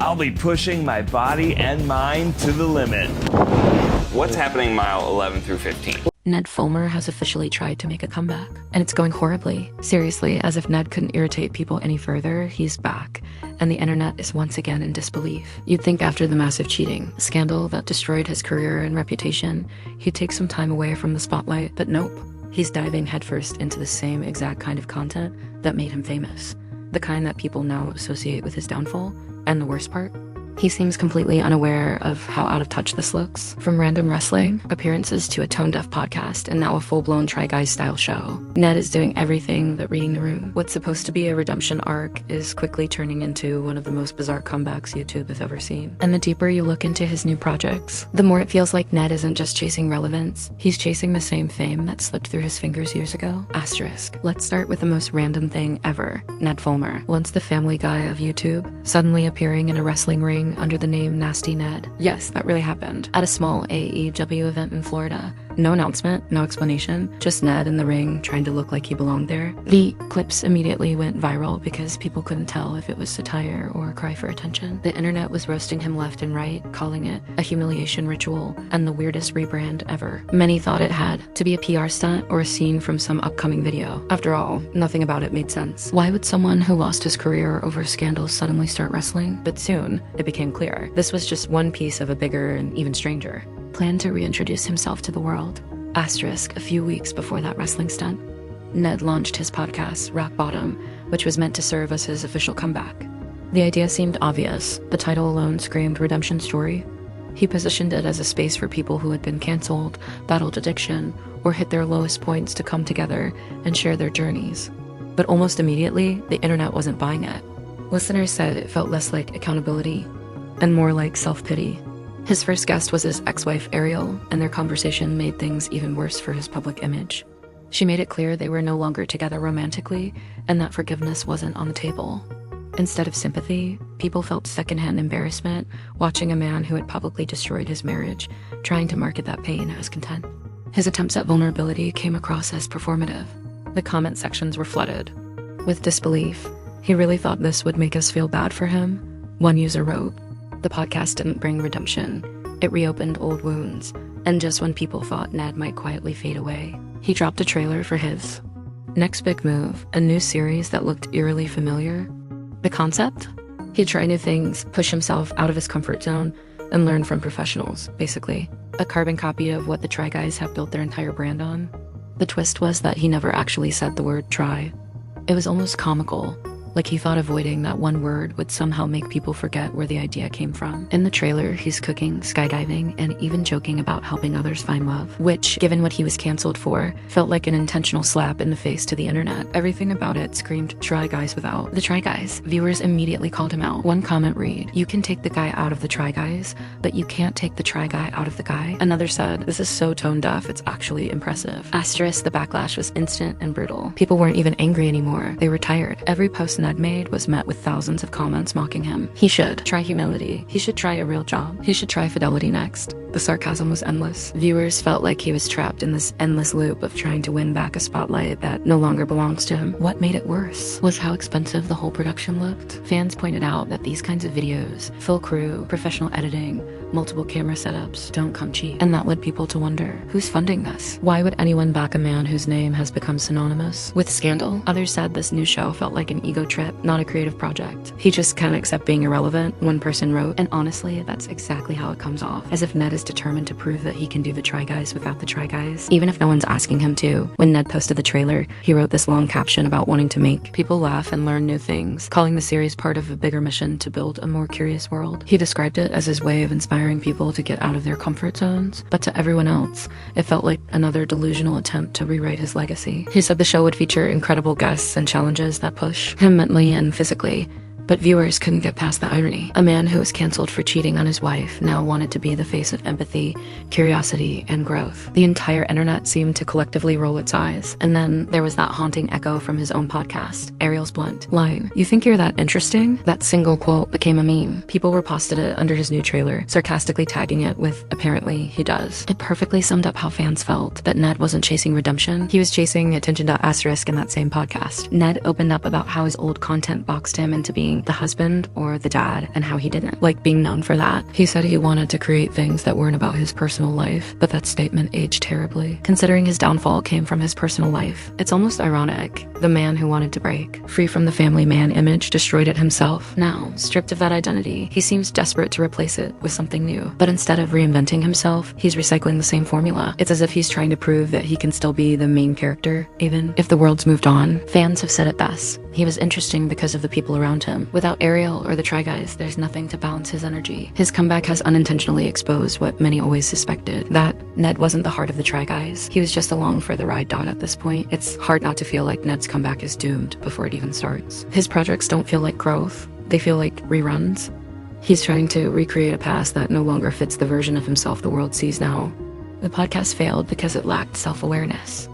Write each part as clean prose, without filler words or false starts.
I'll be pushing my body and mind to the limit. What's happening mile 11 through 15? Ned Fulmer has officially tried to make a comeback, and it's going horribly. Seriously, as if Ned couldn't irritate people any further, he's back, and the internet is once again in disbelief. You'd think after the massive cheating scandal that destroyed his career and reputation, he'd take some time away from the spotlight, but nope. He's diving headfirst into the same exact kind of content that made him famous, the kind that people now associate with his downfall. And the worst part? He seems completely unaware of how out of touch this looks. From random wrestling appearances to a tone-deaf podcast and now a full-blown Try Guys style show, Ned is doing everything but reading the room. What's supposed to be a redemption arc is quickly turning into one of the most bizarre comebacks YouTube has ever seen. And the deeper you look into his new projects, the more it feels like Ned isn't just chasing relevance, he's chasing the same fame that slipped through his fingers years ago. Asterisk. Let's start with the most random thing ever. Ned Fulmer, once the family guy of YouTube, suddenly appearing in a wrestling ring under the name Nasty Ned. Yes, that really happened. At a small AEW event in Florida. No announcement, no explanation, just Ned in the ring trying to look like he belonged there. The clips immediately went viral because people couldn't tell if it was satire or a cry for attention. The internet was roasting him left and right, calling it a humiliation ritual and the weirdest rebrand ever. Many thought it had to be a PR stunt or a scene from some upcoming video. After all, nothing about it made sense. Why would someone who lost his career over scandals suddenly start wrestling? But soon, it became clear. This was just one piece of a bigger and even stranger plan to reintroduce himself to the world. Asterisk, a few weeks before that wrestling stunt, Ned launched his podcast, Rock Bottom, which was meant to serve as his official comeback. The idea seemed obvious. The title alone screamed redemption story. He positioned it as a space for people who had been canceled, battled addiction, or hit their lowest points to come together and share their journeys. But almost immediately, the internet wasn't buying it. Listeners said it felt less like accountability and more like self-pity. His first guest was his ex-wife Ariel, and their conversation made things even worse for his public image. She made it clear they were no longer together romantically, and that forgiveness wasn't on the table. Instead of sympathy, people felt secondhand embarrassment watching a man who had publicly destroyed his marriage, trying to market that pain as content. His attempts at vulnerability came across as performative. The comment sections were flooded with disbelief. He really thought this would make us feel bad for him. One user wrote, "The podcast didn't bring redemption. It reopened old wounds. And just when people thought Ned might quietly fade away, he dropped a trailer for his next big move, a new series that looked eerily familiar. The concept? He'd try new things, push himself out of his comfort zone, and learn from professionals, basically. A carbon copy of what the Try Guys have built their entire brand on. The twist was that he never actually said the word try. It was almost comical. Like he thought avoiding that one word would somehow make people forget where the idea came from. In the trailer, he's cooking, skydiving, and even joking about helping others find love, which, given what he was canceled for, felt like an intentional slap in the face to the internet. Everything about it screamed Try Guys without the Try Guys. Viewers immediately called him out. One comment read, "You can take the guy out of the Try Guys, but you can't take the Try Guy out of the guy." Another said, "This is so tone deaf, it's actually impressive." Asterisk, the backlash was instant and brutal. People weren't even angry anymore. They were tired. Every post Ned made was met with thousands of comments mocking him. He should try humility. He should try a real job. He should try fidelity next. The sarcasm was endless. Viewers felt like he was trapped in this endless loop of trying to win back a spotlight that no longer belongs to him. What made it worse was how expensive the whole production looked. Fans pointed out that these kinds of videos, full crew, professional editing, multiple camera setups, don't come cheap. And that led people to wonder, who's funding this? Why would anyone back a man whose name has become synonymous with scandal? Others said this new show felt like an ego trip, not a creative project. He just can't accept being irrelevant, one person wrote. And honestly, that's exactly how it comes off. As if Ned is determined to prove that he can do the Try Guys without the Try Guys, even if no one's asking him to. When Ned posted the trailer, he wrote this long caption about wanting to make people laugh and learn new things, calling the series part of a bigger mission to build a more curious world. He described it as his way of inspiring people to get out of their comfort zones, but to everyone else, it felt like another delusional attempt to rewrite his legacy. He said the show would feature incredible guests and challenges that push him mentally and physically, but viewers couldn't get past the irony. A man who was canceled for cheating on his wife now wanted to be the face of empathy, curiosity, and growth. The entire internet seemed to collectively roll its eyes. And then there was that haunting echo from his own podcast, Ariel's blunt line, "You think you're that interesting?" That single quote became a meme. People reposted it under his new trailer, sarcastically tagging it with, "Apparently he does." It perfectly summed up how fans felt, that Ned wasn't chasing redemption. He was chasing attention. Asterisk in that same podcast. Ned opened up about how his old content boxed him into being being the husband or the dad and how he didn't like being known for that. He said he wanted to create things that weren't about his personal life, but that statement aged terribly. Considering his downfall came from his personal life, it's almost ironic. The man who wanted to break free from the family man image destroyed it himself. Now, stripped of that identity, he seems desperate to replace it with something new. But instead of reinventing himself, he's recycling the same formula. It's as if he's trying to prove that he can still be the main character, even if the world's moved on. Fans have said it best. He was interesting because of the people around him. Without Ariel or the Try Guys, there's nothing to balance his energy. His comeback has unintentionally exposed what many always suspected, that Ned wasn't the heart of the Try Guys. He was just along for the ride at this point. It's hard not to feel like Ned's comeback is doomed before it even starts. His projects don't feel like growth. They feel like reruns. He's trying to recreate a past that no longer fits the version of himself the world sees now. The podcast failed because it lacked self-awareness.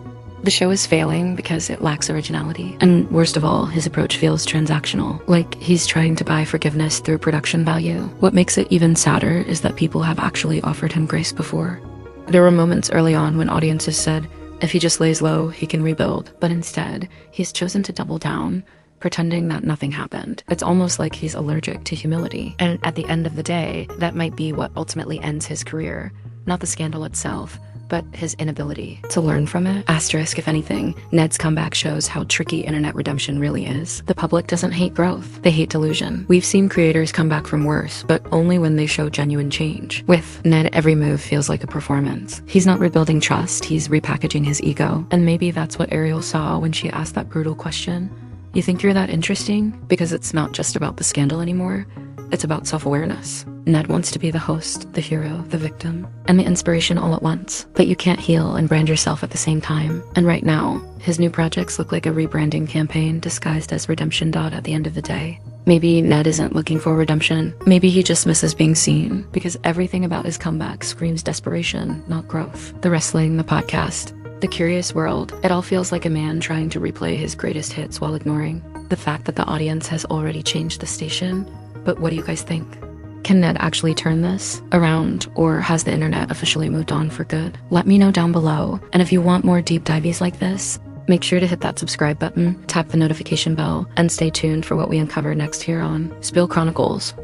The show is failing because it lacks originality. And worst of all, his approach feels transactional, like he's trying to buy forgiveness through production value. What makes it even sadder is that people have actually offered him grace before. There were moments early on when audiences said, if he just lays low, he can rebuild. But instead, he's chosen to double down, pretending that nothing happened. It's almost like he's allergic to humility. And at the end of the day, that might be what ultimately ends his career. Not the scandal itself, but his inability to learn from it. Asterisk, if anything, Ned's comeback shows how tricky internet redemption really is. The public doesn't hate growth, they hate delusion. We've seen creators come back from worse, but only when they show genuine change. With Ned, every move feels like a performance. He's not rebuilding trust, he's repackaging his ego. And maybe that's what Ariel saw when she asked that brutal question. You think you're that interesting? Because it's not just about the scandal anymore. It's about self-awareness. Ned wants to be the host, the hero, the victim, and the inspiration all at once. But you can't heal and brand yourself at the same time. And right now, his new projects look like a rebranding campaign disguised as redemption. At the end of the day, maybe Ned isn't looking for redemption. Maybe he just misses being seen, because everything about his comeback screams desperation, not growth. The wrestling, the podcast, the curious world, it all feels like a man trying to replay his greatest hits while ignoring the fact that the audience has already changed the station. But what do you guys think? Can Ned actually turn this around, or has the internet officially moved on for good? Let me know down below. And if you want more deep dives like this, make sure to hit that subscribe button, tap the notification bell, and stay tuned for what we uncover next here on Spill Chronicles.